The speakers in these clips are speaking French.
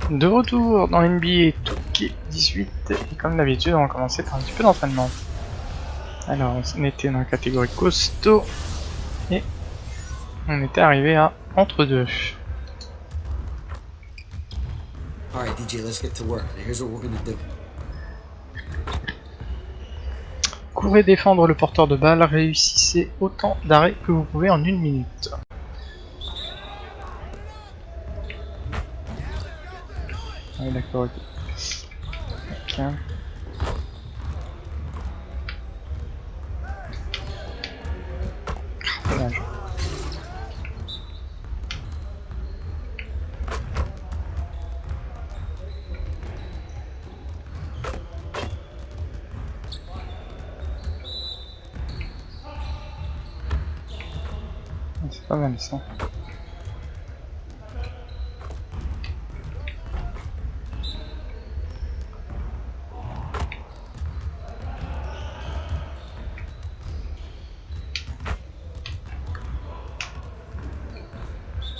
De retour dans NBA 2K18 et comme d'habitude on va commencer par un petit peu d'entraînement. Alors on était dans la catégorie costaud et on était arrivé à entre-deux. Alright DJ, let's get to work. Here's what we're gonna do. Courez défendre le porteur de balle, réussissez autant d'arrêts que vous pouvez en 1 minute. Ah d'accord, ok. Dommage. C'est pas mal ça.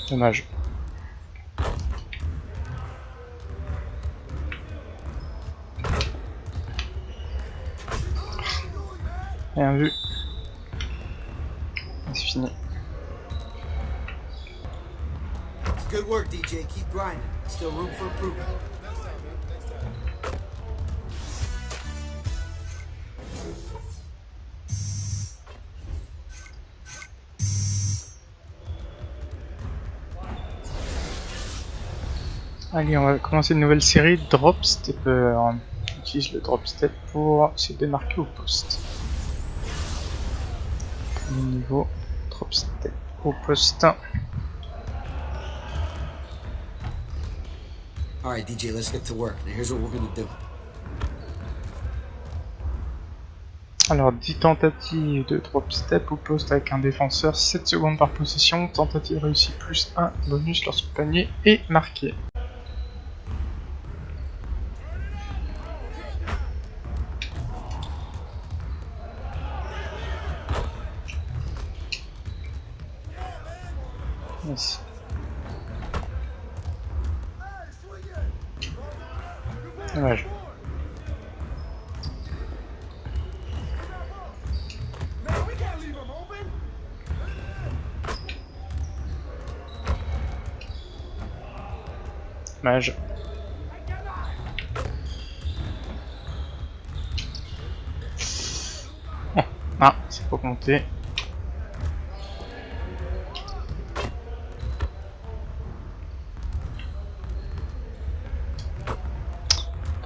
Dommage. Rien vu. C'est fini. Good work, DJ. Keep grinding. Still room for improvement. Allez, on va commencer une nouvelle série Drop Stepper. On utilise le Drop Step pour se démarquer au poste. Premier niveau, Drop Step au poste. Alright DJ, let's get to work. Here's what we're gonna do. Alors 10 tentatives de Drop Step au poste avec un défenseur, 7 secondes par possession, tentative réussie plus 1 bonus lorsque le panier est marqué. Yes. Dommage. Dommage. Oh. Ah, c'est pas compté.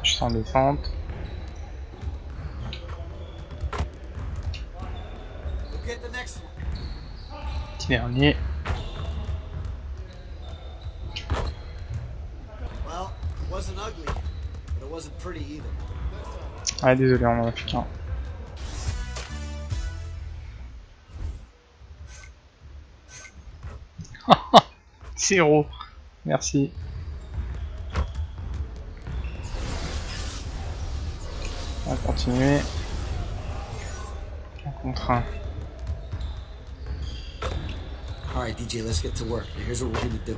Je suis en descente. Petit dernier. Ah désolé, on en a fait qu'un. Zéro. Merci. On va continuer. Un contre un. Alright DJ, let's get to work. Here's what we're gonna do.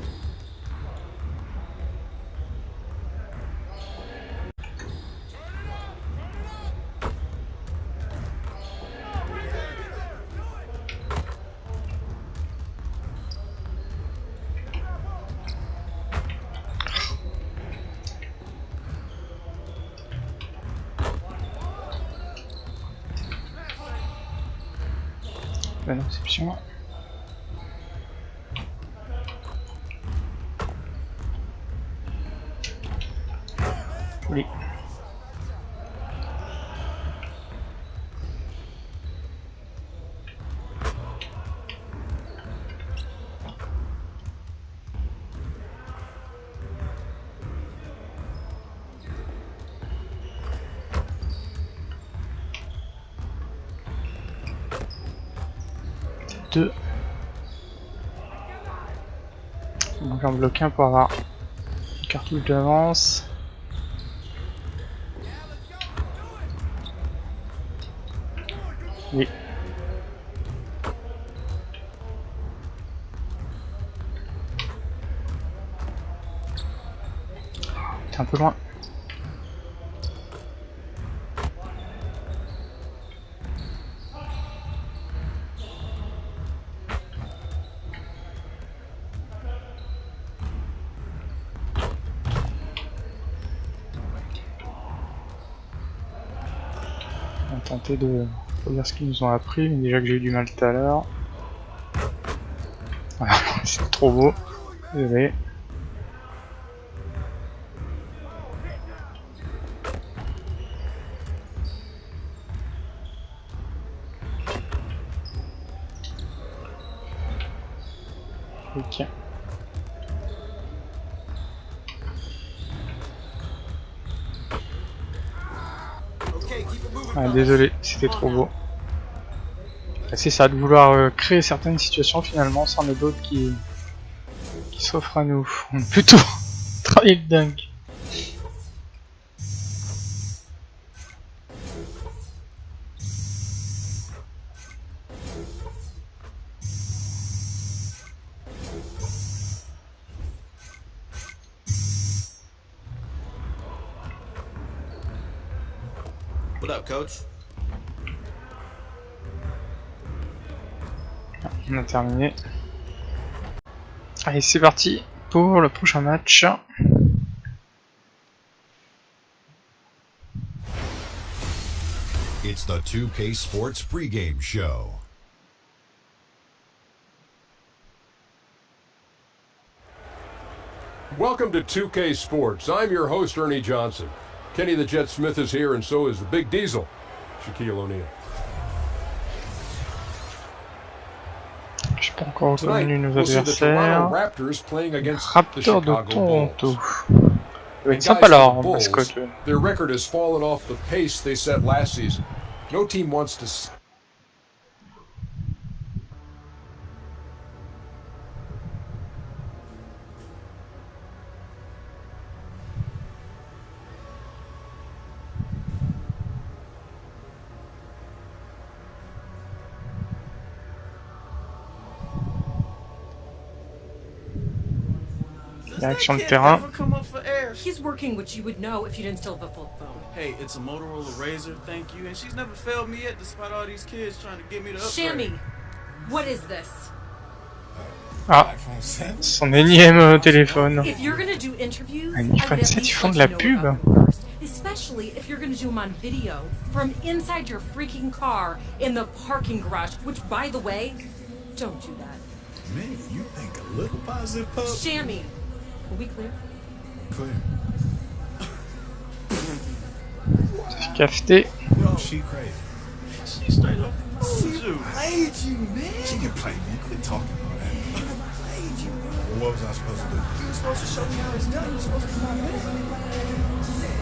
Bonne réception. Oui. Deux. Donc j'en bloque un pour avoir une cartouche d'avance. Oui. T'es un peu loin. On va tenter de dire ce qu'ils nous ont appris, mais déjà que j'ai eu du mal tout à l'heure. Voilà, c'est trop beau. Désolé. Ok. Ah, désolé, c'était trop beau. C'est ça, de vouloir créer certaines situations, finalement, c'en est d'autres qui s'offrent à nous. On est plutôt travailler le dingue. What up, coach? On a terminé. Allez, c'est parti pour le prochain match. It's the 2K Sports pregame show. Welcome to 2K Sports. I'm your host, Ernie Johnson. Kenny the Jet Smith is here, and so is the Big Diesel, Shaquille O'Neal. Je suis pas encore Tonight, reconnu nos we'll see the adversaires. Toronto Raptors playing against the Raptors de Chicago Toronto. Bulls. Ça va être And sympa guys, leur for the Bulls, mascotte. their record has fallen off the pace they set last season. No team wants to... Direction de terrain. He's working, which you would know if you didn't still have a flip phone. Hey, it's a Motorola Razr, thank you. And she's never failed me yet, despite all these kids trying to get me to upgrade. Shammy, what is this? Ah, son énième téléphone. If you're gonna do interviews, Un iPhone I would at 7, ils least font de like la to know pub. about them first. Especially if you're gonna do them on video from inside your freaking car in the parking garage. Which, by the way, don't do that. Man, you think a little positive, pup? Shammy, are we clear? Clear. Cafeté. Yo, she crazy. She straight up fooled you. Played you, man. She can play me. Quit talking about that. Played you. Well, what was I supposed to do? You were supposed to show me how it's done. You were supposed to be my man.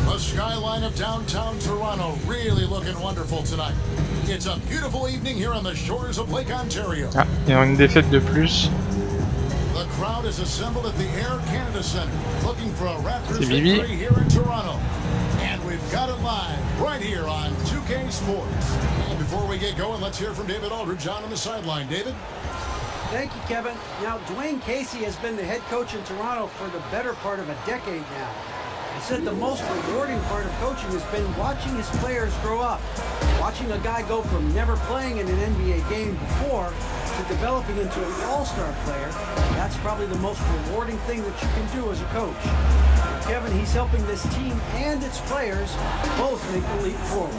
The skyline of downtown Toronto really looking wonderful tonight. It's a beautiful evening here on the shores of Lake Ontario. Ah, il y a une défaite de plus. The crowd is assembled at the Air Canada Centre looking for a Raptors C'est Bibi. victory here in Toronto. And we've got it live right here on 2K Sports. And before we get going, let's hear from David Aldridge on the sideline. David? Thank you, Kevin. Now, Dwayne Casey has been the head coach in Toronto for the better part of a decade now. He said the most rewarding part of coaching has been watching his players grow up. Watching a guy go from never playing in an NBA game before to developing into an all-star player, that's probably the most rewarding thing that you can do as a coach. Kevin, he's helping this team and its players both make the leap forward.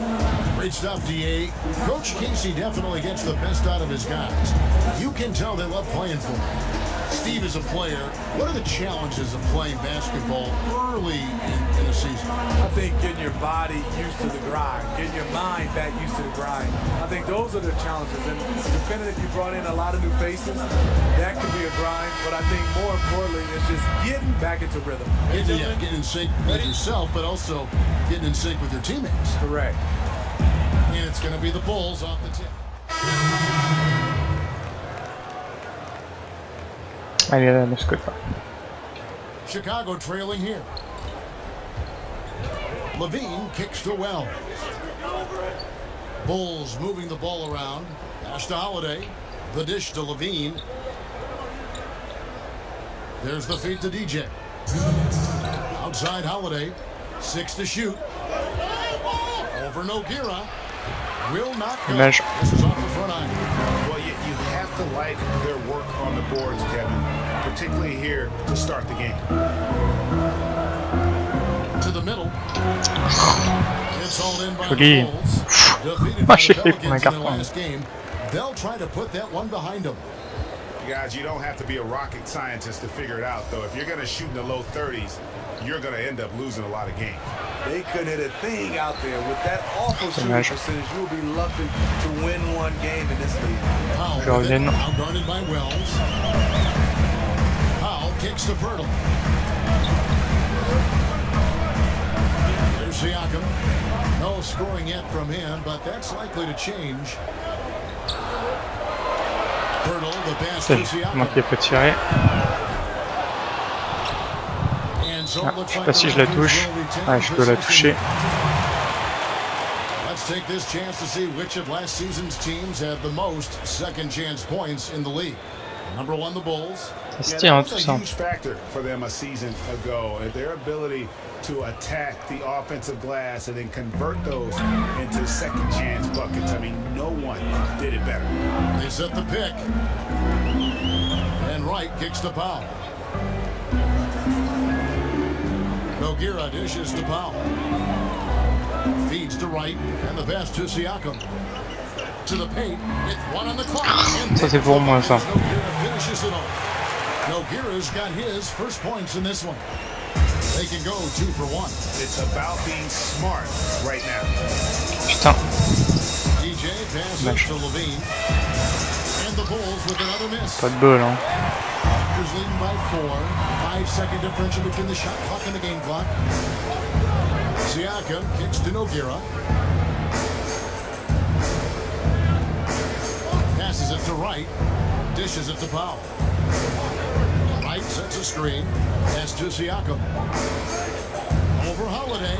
Great stuff, DA. Coach Casey definitely gets the best out of his guys. You can tell they love playing for him. Steve, as a player, what are the challenges of playing basketball early in a season? I think getting your body used to the grind, getting your mind back used to the grind. I think those are the challenges. And depending if you brought in a lot of new faces, that could be a grind. But I think more importantly, it's just getting back into rhythm. Getting in sync with yourself, but also getting in sync with your teammates. Correct. And it's going to be the Bulls off the tip. Allez, là, de ce côté. Chicago trailing here. Levine kicks to Wells. Bulls moving the ball around. Pass to Holiday. The dish to Levine. There's the feed to DJ. Outside Holiday. 6 to shoot. Over Nogueira. Will not go. This is off the front eye. Well, you have to like their work on the boards, Kevin, particularly here to start the game. To the middle. It's all in by Joli. the Bulls. Defeated by J'ai the fait pour un Pelicans in the carton. last game. They'll try to put that one behind them. Guys, you don't have to be a rocket scientist to figure it out, though. If you're going to shoot in the low 30s, you're going to end up losing a lot of games. They couldn't hit a thing out there. With that awful shooting percentage, you'll be lucky to win one game in this league. Powell with it, outguarded by Wells. Powell kicks to Pirtle. There's Siakam. No scoring yet from him, but that's likely to change. Pirtle, the pass to Comment il peut tirer. Ah, je sais pas si je la touche. Ouais, je peux la toucher. Let's take this chance to see which of last season's teams had the most second chance points in the league. Number 1, the Bulls. Ça se tient, tout That was ça. a huge factor for them a season ago. Their ability to attack the offensive glass and then convert those into second chance buckets. I mean, no one did it better. They set the pick. And Wright kicks to Powell. Nogueira dishes to Powell. Feeds to Wright, and the pass to Siakam. To the paint, with 1 on the clock. Ça c'est pour moi ça. Nogueira finishes it off. Nogueira's got his first points in this one. They can go 2 for 1. It's about being smart right now. Putain. DJ passes to Levine. And the Bulls with another miss. Pas de bol, hein. Raptors leading by 4. 5-second differential between the shot clock and the game clock. Siakam kicks to Nogueira. Passes it to Wright. Dishes it to Powell. Wright sets a screen. Pass to Siakam. Over Holiday.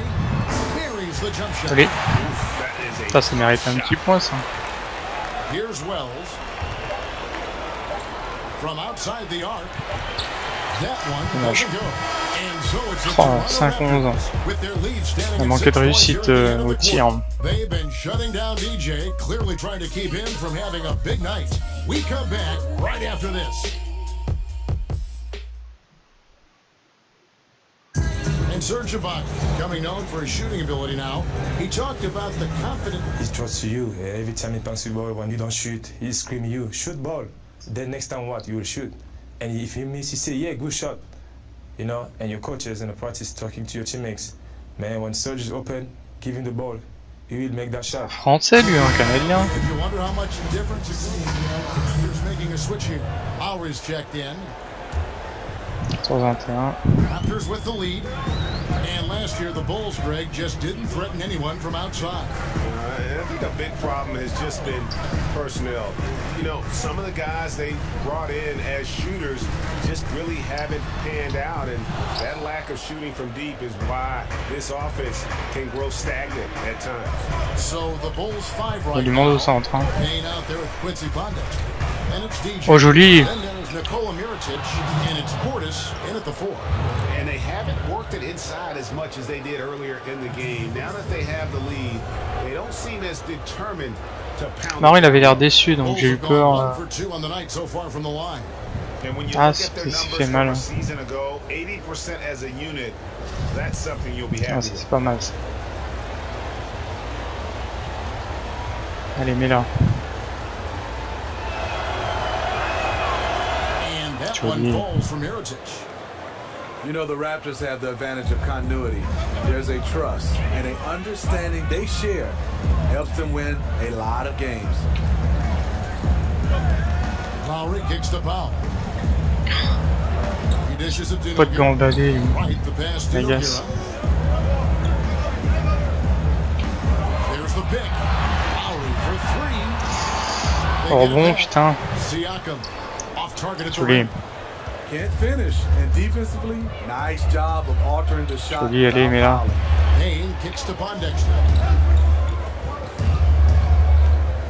Buries the jump shot. Allez. Ça, ça mérite un petit point, ça. Here's Wells. From outside the arc. That one doesn't go. And so it's a 5-11 ans. with their lead standing Il at manquait de 6 points réussite here at the end of au the tir. quarter. They've been shutting down DJ, clearly trying to keep him from having a big night. We come back right after this. And Serge Ibaka, becoming known for his shooting ability now, he talked about the confident. He trusts you. Every time he passes the ball, when you don't shoot, he screams you, shoot ball. Then next time what? You will shoot. And if you miss, you say, yeah, good shot. You know, and your coaches in the practice talking to your teammates. Man, when Serge is open, give him the ball. He will make that shot. Français, lui, un Canadien. If you wonder how much difference it's Raptors making a switch here. Lowry's checked in. 121. Raptors with the lead. And last year, the Bulls, Greg, just didn't threaten anyone from outside. I think a big problem has just been personnel. You know, some of the guys they brought in as shooters just really haven't panned out, and that lack of shooting from deep is why this offense can grow stagnant at times. So the Bulls 5 Il y a right du monde au now, centre. Hein. hanging out there with Quincy Pondexter. And it's DJ. Oh, joli. Then there's Nikola Mirotic, and it's Portis in at the 4. And they haven't worked it inside as much as they did earlier in the game. Now that they have the lead, they don't seem as determined to pound. Marron, il avait l'air déçu, donc j'ai eu Bulls have peur. gone 1 for 2 on the night so far from the line. And when you Ah, look at their ça numbers fait mal. from a season ago, 80% as a unit, that's something you'll be Ah, happy ça with. c'est pas mal. Ça. Allez, mets là. Joli. You know, the Raptors have the advantage of continuity. There's a trust and an understanding they share. Helps them win a lot of games. Lowry kicks the foul. He dishes it to Pas de gambader, right, the pass to agace. There's the pick. Lowry for three. Oh bon, putain. Siakam off target at the Joli. rim. Can't finish, and defensively, nice job of altering the shot. Joli, allez, mais là. Payne kicks to Pondexter.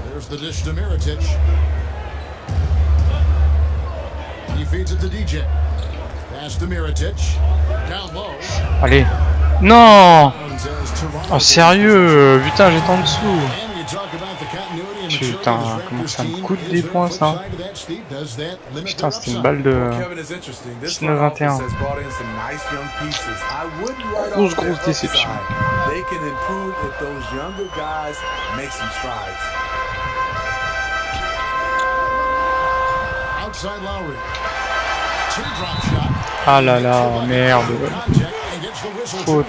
There's the dish to Mirotic. He feeds it to DJ. Pass to Mirotic. Down low. Allez. Non. Oh sérieux, putain, j'étais en dessous. Putain, comment ça me coûte des points ça. Putain, c'était une balle de 19-21. Grosse déception. Ah là là, merde. Faute.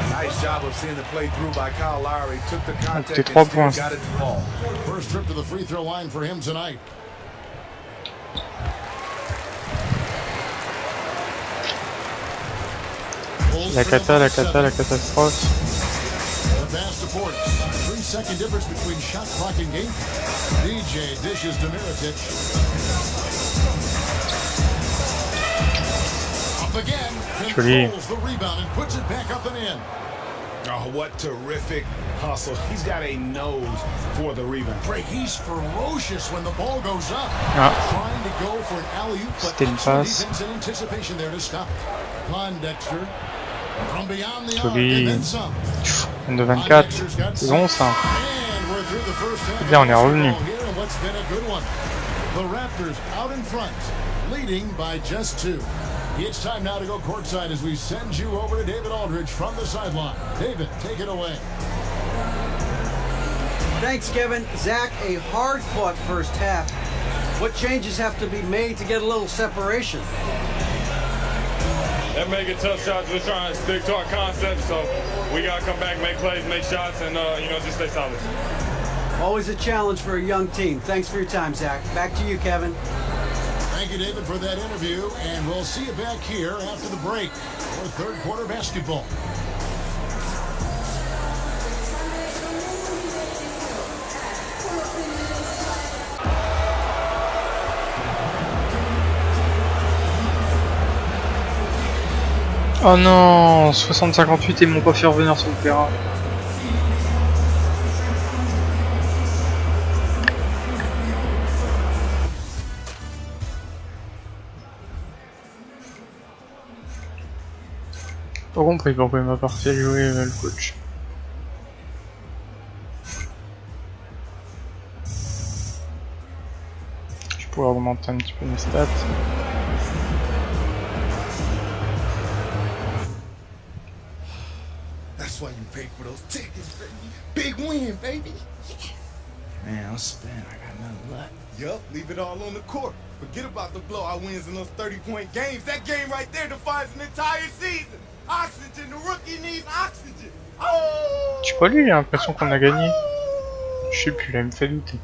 Nice job of seeing the play through by Kyle Lowry. Took the contact and 3 points. got it to fall. First trip to the free throw line for him tonight. La catastrophe. The pass supports. 3-second difference between shot clock and game. DJ dishes to Mirotic. Up again. Controls the rebound and puts it back up and in. Oh, what terrific hustle. He's got a nose for the rebound. Break, he's ferocious when the ball goes up. Trying to go for an alley-oop, but excellent defense and anticipation there to stop it. Pondexter from beyond the arc and then some. 22-24, c'est bon ça. C'est bien, on est revenu. The Raptors out in front, leading by just 2. It's time now to go courtside as we send you over to David Aldridge from the sideline. David, take it away. Thanks, Kevin. Zach, a hard-fought first half. What changes have to be made to get a little separation? They're making tough shots. We're trying to stick to our concept, so we got to come back, make plays, make shots, and just stay solid. Always a challenge for a young team. Thanks for your time, Zach. Back to you, Kevin. Thank you, David, for that interview, and we'll see you back here after the break for third quarter basketball. Oh non, 60-58 et ils m'ont pas fait revenir sur le terrain. Pas compris pourquoi il m'a pas fait jouer le coach. Je pourrais augmenter un petit peu mes stats. That's why you paid for those tickets, baby. Big win, baby. Man, I'm spent. I got nothing left. Yup, leave it all on the court. Forget about the blowout wins in those 30-point games. That game right there defines an entire season. Oxygen, the rookie needs oxygen. Oh! Je sais pas, lui, j'ai l'impression qu'on a gagné. Je sais plus, là, il me fait douter.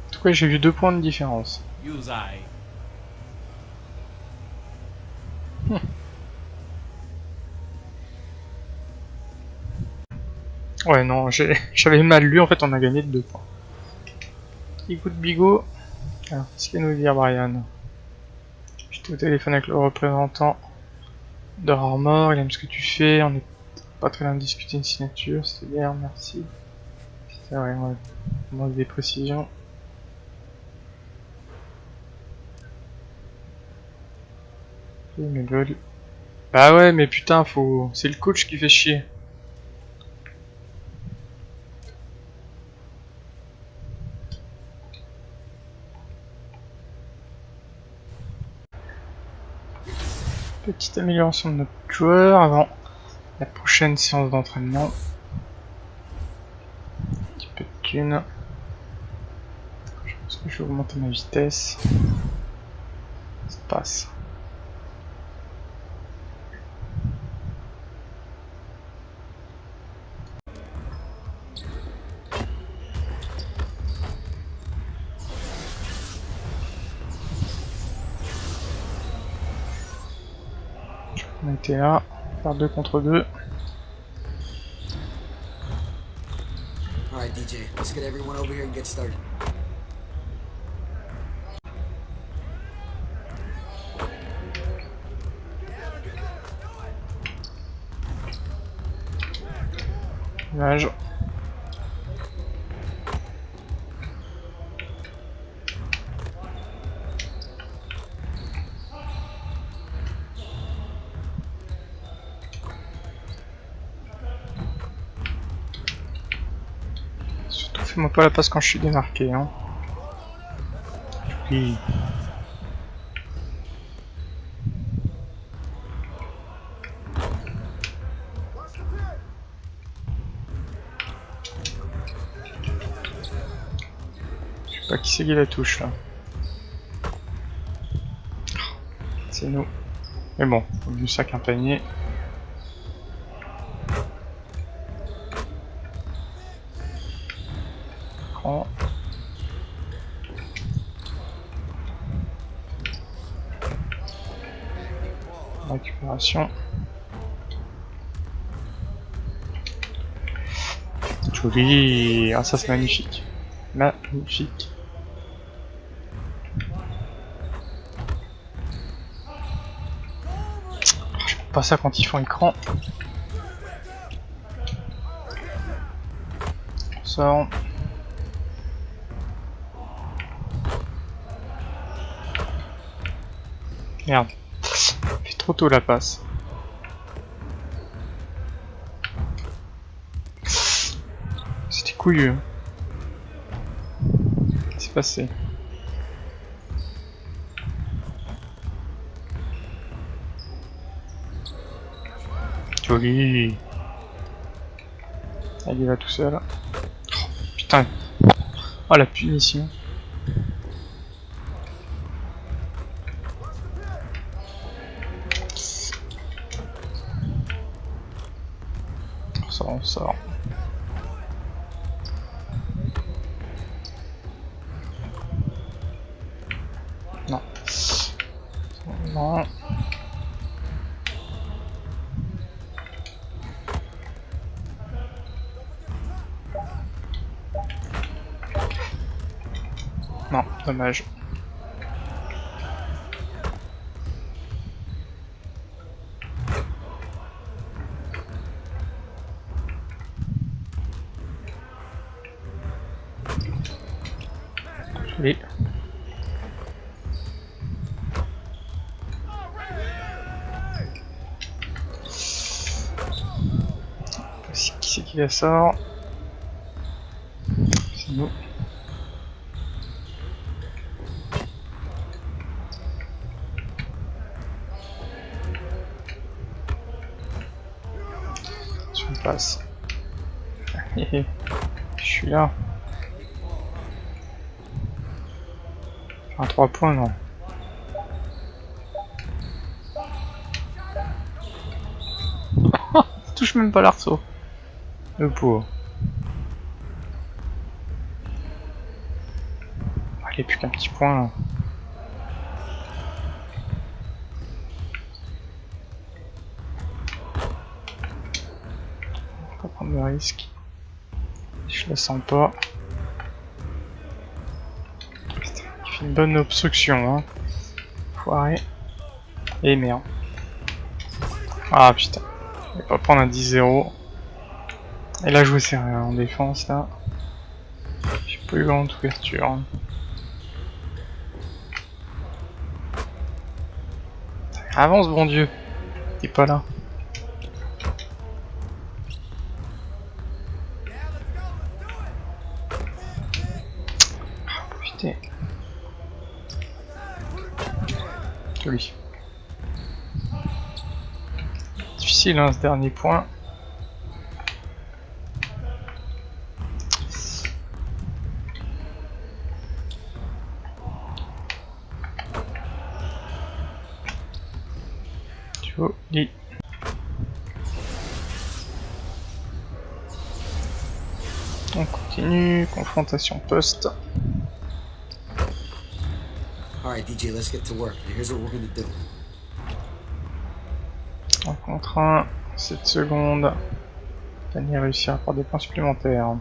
En tout cas, j'ai vu 2 points de différence. Ouais, non, j'avais mal lu, en fait, on a gagné de 2 points. Écoute, Bigot. Alors, qu'est-ce qu'il nous dit, Brian? J'étais au téléphone avec le représentant de Armor, il aime ce que tu fais, on est pas très loin de discuter une signature, c'est bien, merci. C'est vrai, on demande des précisions. Mais bah ouais, mais putain, c'est le coach qui fait chier. Petite amélioration de notre joueur avant la prochaine séance d'entraînement. Un petit peu de thune. Je pense que je vais augmenter ma vitesse. passe. On était là, faire 2 contre 2. Alright, DJ, let's get everyone over here and get started. Image. Surtout fais-moi pas la passe quand je suis démarqué, hein. Oui. Je sais pas qui c'est qui la touche là. C'est nous. Mais bon, au mieux ça qu'un panier. Prends. Récupération. Joli. Ah ça c'est magnifique. Magnifique. Je peux pas ça quand ils font écran. On sort. Merde. Fait trop tôt la passe. C'était couillu. C'est passé. Joli. Ah, il va tout seul. Oh, putain. Oh la punition. On sort. Non. Non. Non, dommage. Joli. Qui c'est qui la sort? C'est nous. Je passe. Je suis là. Un 3 points, non. Touche même pas l'arceau. Le pauvre. Ah, il n'y a plus qu'un petit point là. Je vais pas prendre de risque. Je la sens pas. Une bonne obstruction, hein. Foiré. Et merde. Ah putain. Je vais pas prendre un 10-0. Et là, jouer c'est en défense, là. J'ai pas eu grande ouverture. Avance, bon Dieu. T'es pas là. Putain. Joli. Difficile hein, ce dernier point. Joli. On continue, confrontation poste. Alright, DJ, let's get to work. Here's what we're gonna do. Un contre 1, 7 secondes. Panier réussira par des points supplémentaires.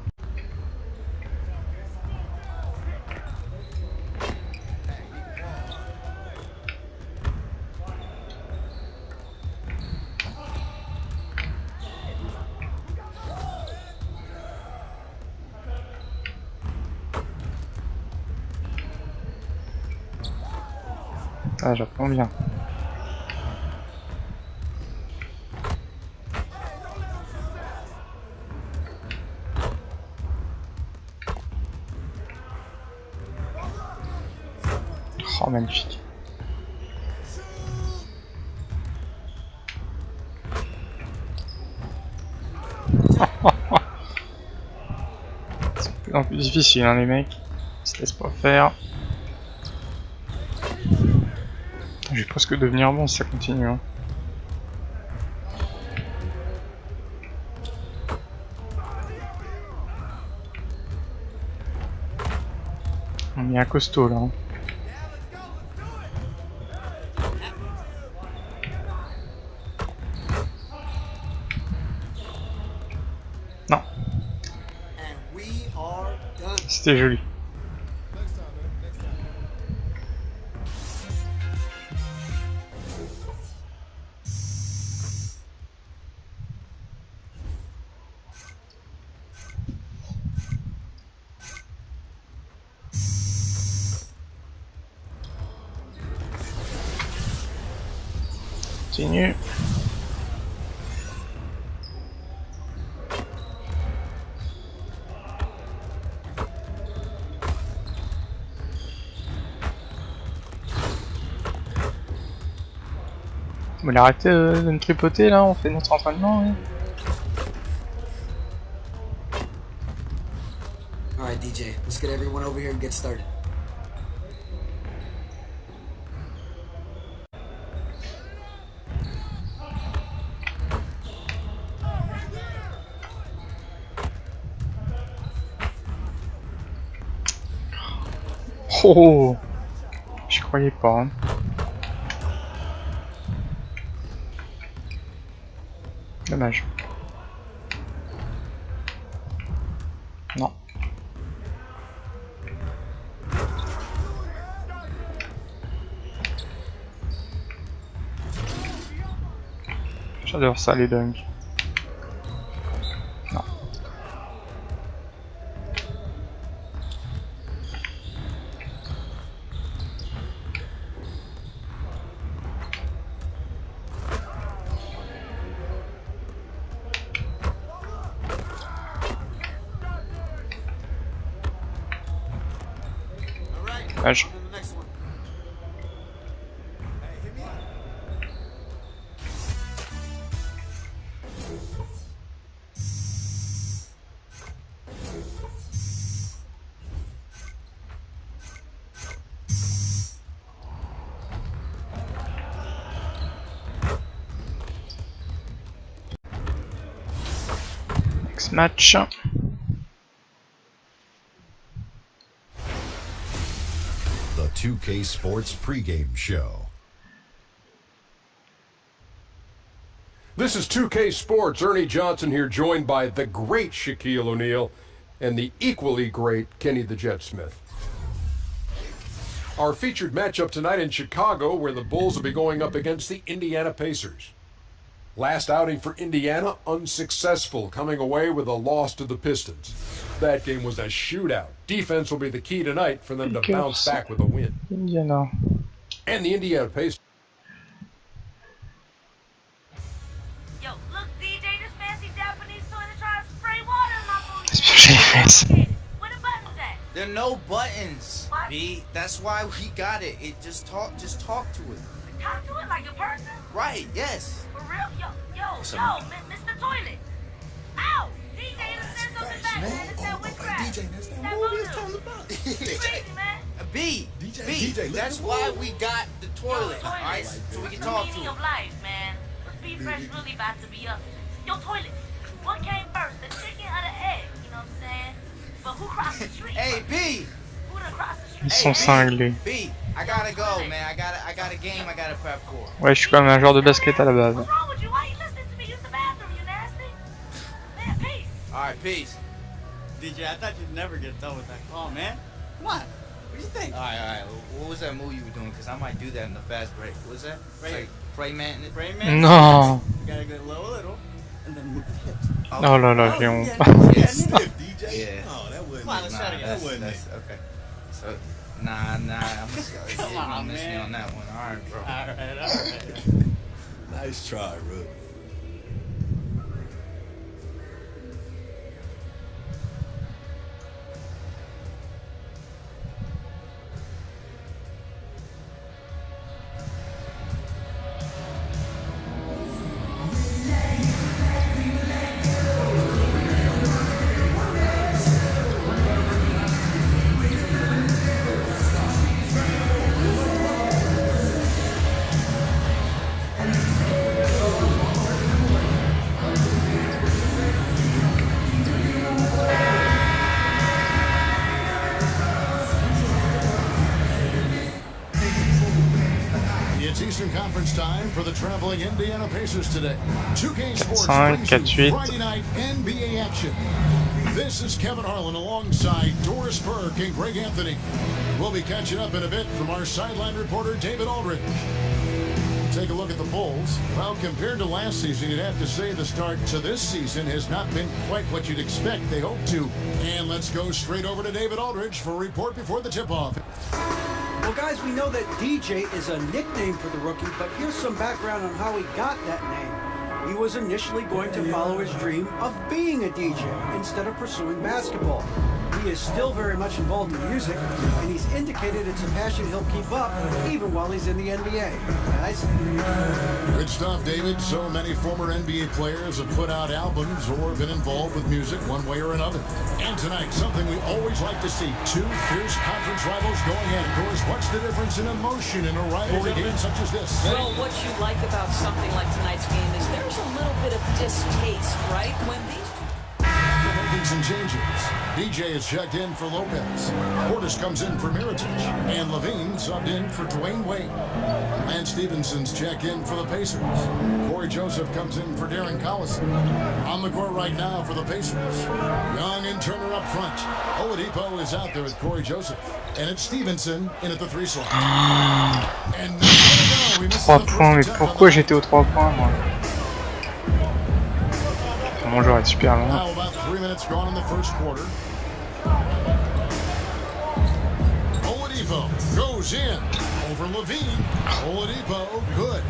Ah, j'apprends bien. Oh, magnifique. C'est de plus en plus difficile, hein, les mecs. Ils se laissent pas faire. Je vais presque devenir bon si ça continue. Hein. On est à costaud là. Hein. Non. C'était joli. Continue. Bon, arrêtez de me tripoter là, on fait notre entraînement. Oui. Alright, DJ, let's get everyone over here and get started. Oh, je croyais pas. Hein. Dommage. Non. J'adore ça les dunks. Non. Dommage. Next match. The 2K Sports pregame show. This is 2K Sports. Ernie Johnson here, joined by the great Shaquille O'Neal and the equally great Kenny the Jet Smith. Our featured matchup tonight in Chicago, where the Bulls will be going up against the Indiana Pacers. Last outing for Indiana, unsuccessful, coming away with a loss to the Pistons. That game was a shootout. Defense will be the key tonight for them to bounce back with a win. Indiana. And the Indiana Pacers. Yo, look, DJ, this fancy Japanese toilet trying to spray water in my food. Where the buttons at? There are no buttons, What? B. That's why we got it. It just talk to it. Talk to it like a person? Right, yes. For real? Yo, Mr. Toilet. Ow! DJ, this said something back, man. It's that witchcraft. DJ, that's that That movie voodoo. it's talking about. Crazy, man. B, DJ, B, DJ, look that's at the why wall. we got the toilet, Toilet. alright? So we can The talk to meaning it. of life, man. refresh really about to be up. Your toilet. What came first, the chicken or the egg? You know what I'm saying? But who crossed the street? Hey, B! Who done crossed the street? Ils sont cinglés. B, I gotta go, man. I got a game I gotta prep for. Ouais, je suis quand même un joueur de basket à la base. What's wrong with you? Why you listening to me? Use the bathroom, you nasty. Man, peace. Alright, peace. DJ, I thought you'd never get done with that call, man. Come on. What do you think? Alright. What was that move you were doing? Because I might do that in the fast break. What was that? Pray, like pray man. Pray man. Non. You gotta go low a little, and then move the hip. Oh là là, j'ai honte. Yeah. Oh, that wasn't Come on, let's try it again. That's okay. So, nah. I'm gonna miss me on that one. Alright, bro. Alright. Nice try, bro. It's Eastern Conference time for the traveling Indiana Pacers today. 2K Sports 5, 4, 8. Friday night NBA action. This is Kevin Harlan alongside Doris Burke and Greg Anthony. We'll be catching up in a bit from our sideline reporter David Aldridge. Take a look at the Bulls. Well, compared to last season, you'd have to say the start to this season has not been quite what you'd expect they hoped to. And let's go straight over to David Aldridge for a report before the tip-off. Well, guys, we know that DJ is a nickname for the rookie, but here's some background on how he got that name. He was initially going to follow his dream of being a DJ instead of pursuing basketball. He is still very much involved in music, and he's indicated it's a passion he'll keep up even while he's in the NBA. Guys? Good stuff, David. So many former NBA players have put out albums or been involved with music one way or another. And tonight, something we always like to see. Two fierce conference rivals going at it. Doris, what's the difference in emotion in a rivalry game such as this? Well, what you like about something like tonight's game is there's a little bit of distaste, right? When these Making some changes. DJ is checked in for Lopez. Portis comes in for Mirotic. And Levine subbed in for Dwayne Wade. Lance Stevenson's checked in for the Pacers. Corey Joseph comes in for Darren Collison. On the court right now for the Pacers. Young and Turner up front. Oladipo is out there with Corey Joseph. And it's Stevenson in at the 3 slot. And 3 points, mais pourquoi j'étais aux 3 points moi? Mon joueur est super long. Now about 3 minutes gone in the first quarter. Oladipo goes in over Levine. Oladipo, good.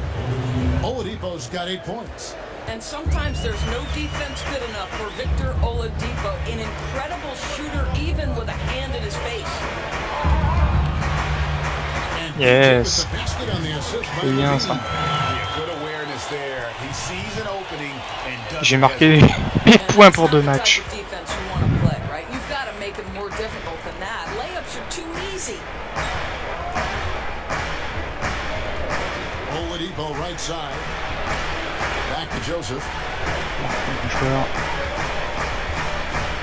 Oladipo's got 8 points. And sometimes there's no defense good enough for Victor Oladipo, an incredible shooter even with a hand in his face. Yes. C'est bien ça. J'ai marqué mes points pour 2 matchs. Oladipo right side. Back to Joseph.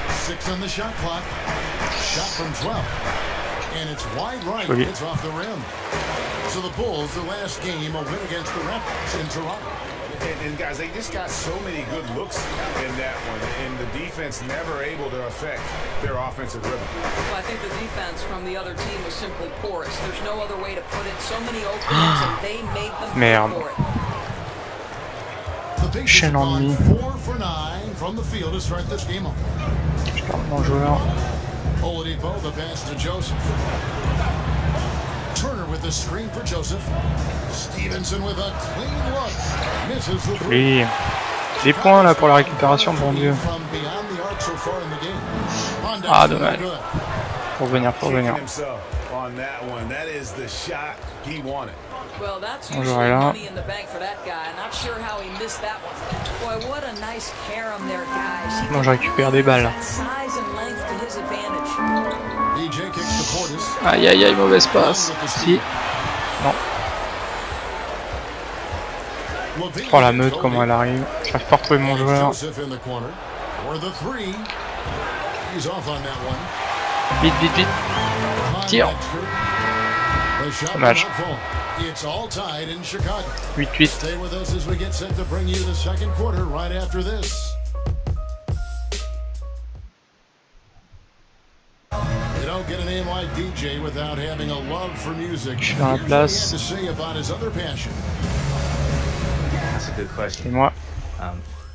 6 on the shot clock. Shot from 12. And it's wide right. It's off the rim. So the Bulls, the last game, a win against the Raptors in Toronto. And guys, they just got so many good looks in that one, and the defense never able to affect their offensive rhythm. Well, I think the defense from the other team was simply porous. There's no other way to put it. So many openings, and they made them pay for it. The Pacers have gone 4 for 9 from the field to start this game off. Mon joueur. Oladipo, the pass to Joseph. Turner with the screen for Joseph. Stevenson with a clean look. Misses the Oui. Des points là pour la récupération, bon Dieu. Ah, dommage. Faut revenir, faut revenir. Well, that's Bonjour, usually là. money in the bank for that guy. Not sure how he missed that one. Boy, what a nice carom there, guys. Non, je récupère des balles. Size and length to his advantage. Aïe aïe aïe, mauvaise passe. Si. Non. Oh la meute, comment elle arrive. J'arrive pas à retrouver mon joueur. Vite, vite, vite. Tire. Dommage. 8-8. Je suis dans la place. That's a good question. C'est moi.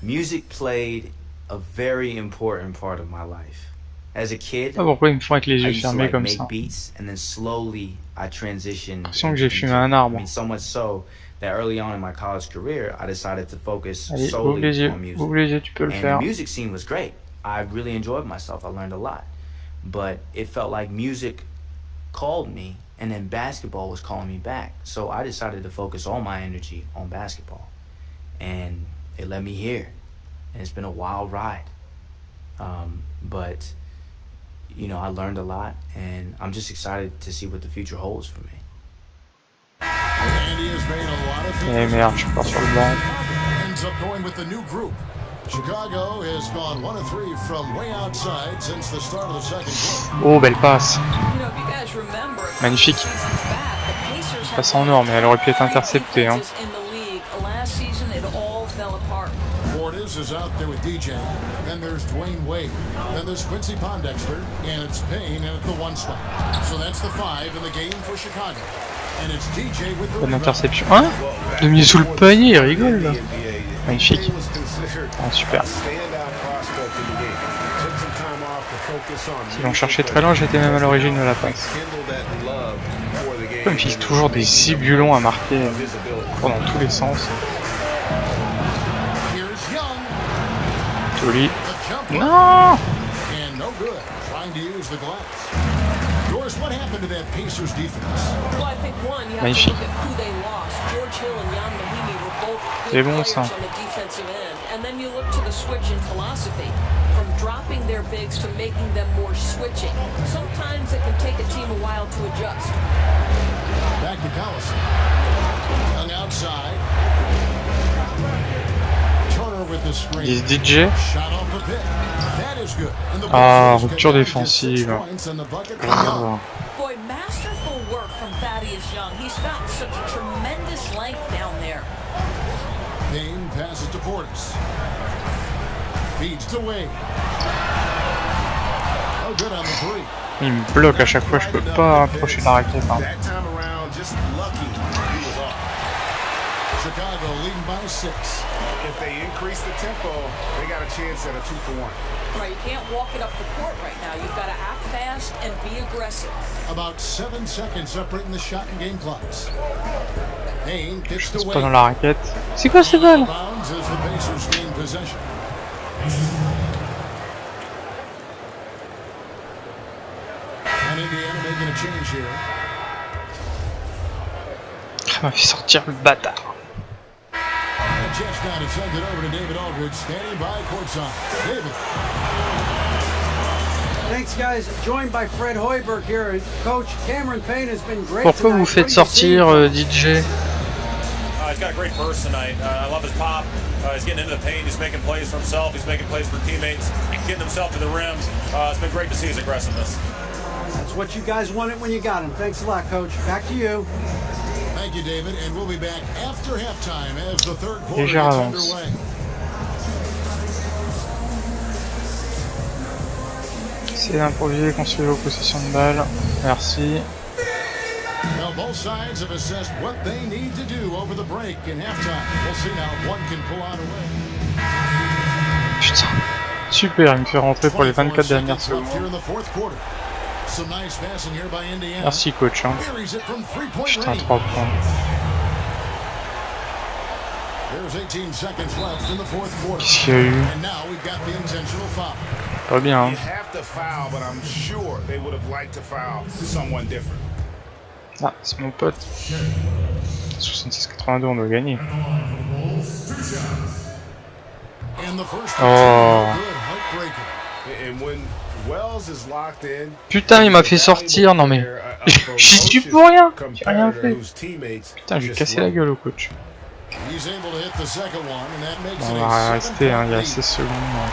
Music played a very important part of my life. As a kid, Ah, pourquoi ils me font avec les I yeux used to fermés like comme make ça? beats, and then slowly I transitioned. L'impression que j'ai fumé un arbre. I mean, so much so that early on in my college career, I decided to focus Allez, ouvre solely les yeux. on music. Ouvre les yeux, tu peux le And faire. the music scene was great. I really enjoyed myself. I learned a lot, but it felt like music called me, and then basketball was calling me back. So I decided to focus all my energy on basketball, and it led me here. And it's been a wild ride, but you know, I learned a lot, and I'm just excited to see what the future holds for me. Eh merde, je suis pas sur le banc. Ends up going with the new group. Chicago has gone 1 of 3 from way outside since the start of the second quarter. Oh, belle passe. You know, if you guys remember, Magnifique. seasons back, the Pacers Passe en or, mais elle aurait pu être interceptée. Hein. in the league. Last season, it all fell apart. Portis is out there with DJ. Then there's Dwayne Wade. Then there's Quincy Pondexter. And it's Payne at the 1 spot. So that's the 5 in the game for Chicago. And it's DJ with the Bonne interception. Hein? Il a mis sous le panier, il rigole là. Magnifique. Ah, super. S'ils l'ont cherché très loin, j'étais même à l'origine de la passe. Il me file toujours des zibulons à marquer dans tous les sens. Joli. Non! Magnifique. C'est bon ça. And then you look to the switch in philosophy, from dropping their bigs to making them more switching. Sometimes it can take a team a while to adjust. Back to Collison. Young outside. Turner with the screen. Des DJ. Shot off the pick. That is good. Ah, rupture défensive. Boy, masterful work from Thaddeus Young. He's got such a tremendous length down there. Payne passes to Portis. Feeds to Wade. Oh, good on the 3. Il me bloque à chaque fois, je peux pas approcher de la raquette. Hein. Chicago leading by 6. If they increase the tempo, they got a chance at a 2-for-1. Right, you can't walk it up the court right now. You've got to act fast and be aggressive. About 7 seconds separating the shot and game clocks. Payne pitched C'est away. pas dans la raquette. C'est quoi ces balles? Bounds as the Pacers gain possession. And Indiana making a change here. Il m'a fait sortir le bâtard. And a chance now to send it over to David Aldridge, standing by courtside. David. Thanks, guys. Joined by Fred Hoiberg here, and Coach Cameron Payne has been great. Pourquoi vous faites sortir DJ? He's got a great burst tonight. I love his pop. He's getting into the paint. He's making plays for himself. He's making plays for teammates. Getting himself to the rim. It's been great to see his aggressiveness. That's what you guys wanted when you got him. Thanks a lot, Coach. Back to you. Thank you, David, and we'll be back after halftime as the third quarter Déjà gets avance. underway. Essayez d'improviser, construire vos possessions de balles. Merci. Now both sides have assessed what they need to do over the break in halftime. We'll see now if one can pull out away. Putain. Super, il me fait rentrer pour les 24 dernières secondes. Here in the fourth quarter. Some nice passing here by Indiana. Merci coach. Hein. Buries it from three-point Putain, range. 3 points. There's 18 seconds left in the fourth quarter. Qu'est-ce qu'il y a eu? And now we've got the intentional foul. Pas bien. Hein. You have to foul, but I'm sure they would have liked to foul someone different. Ah, c'est mon pote. 66-82, on doit gagner. Oh. Putain, il m'a fait sortir. Non mais, j'y suis pour rien. J'ai rien fait. Putain, je vais casser la gueule au coach. He's able to hit the second one, and that makes Bon, it on va a rester, hein, il y a 7-point 16 secondes.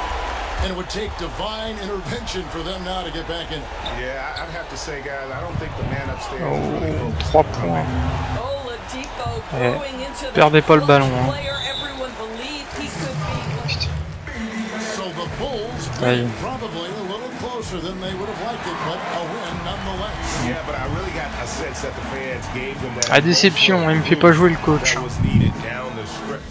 And it would take divine intervention for them now to get back in it. Yeah, I'd have to say, guys, I don't think the man upstairs Oh, really focused 3 on points. Oladipo growing into the Perdez pas le ballon. Hein. player everyone believed he could be. So the Bulls Aïe. probably a little closer than they would have liked it, but a win nonetheless. Yeah, but I really got a sense that the fans gave them that. À déception, il me fait pas jouer le coach. That was needed down the stretch.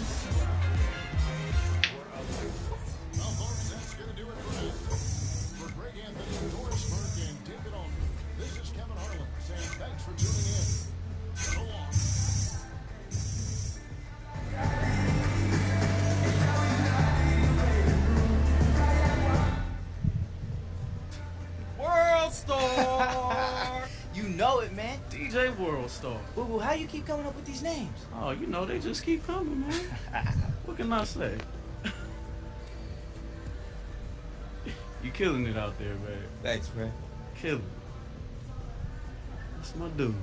World Star! You know it, man. DJ World Star. Boo Boo, how you keep coming up with these names? Oh, you know, they just keep coming, man. What can I say? You killing it out there, man. Thanks, man. Killing it. That's my dude.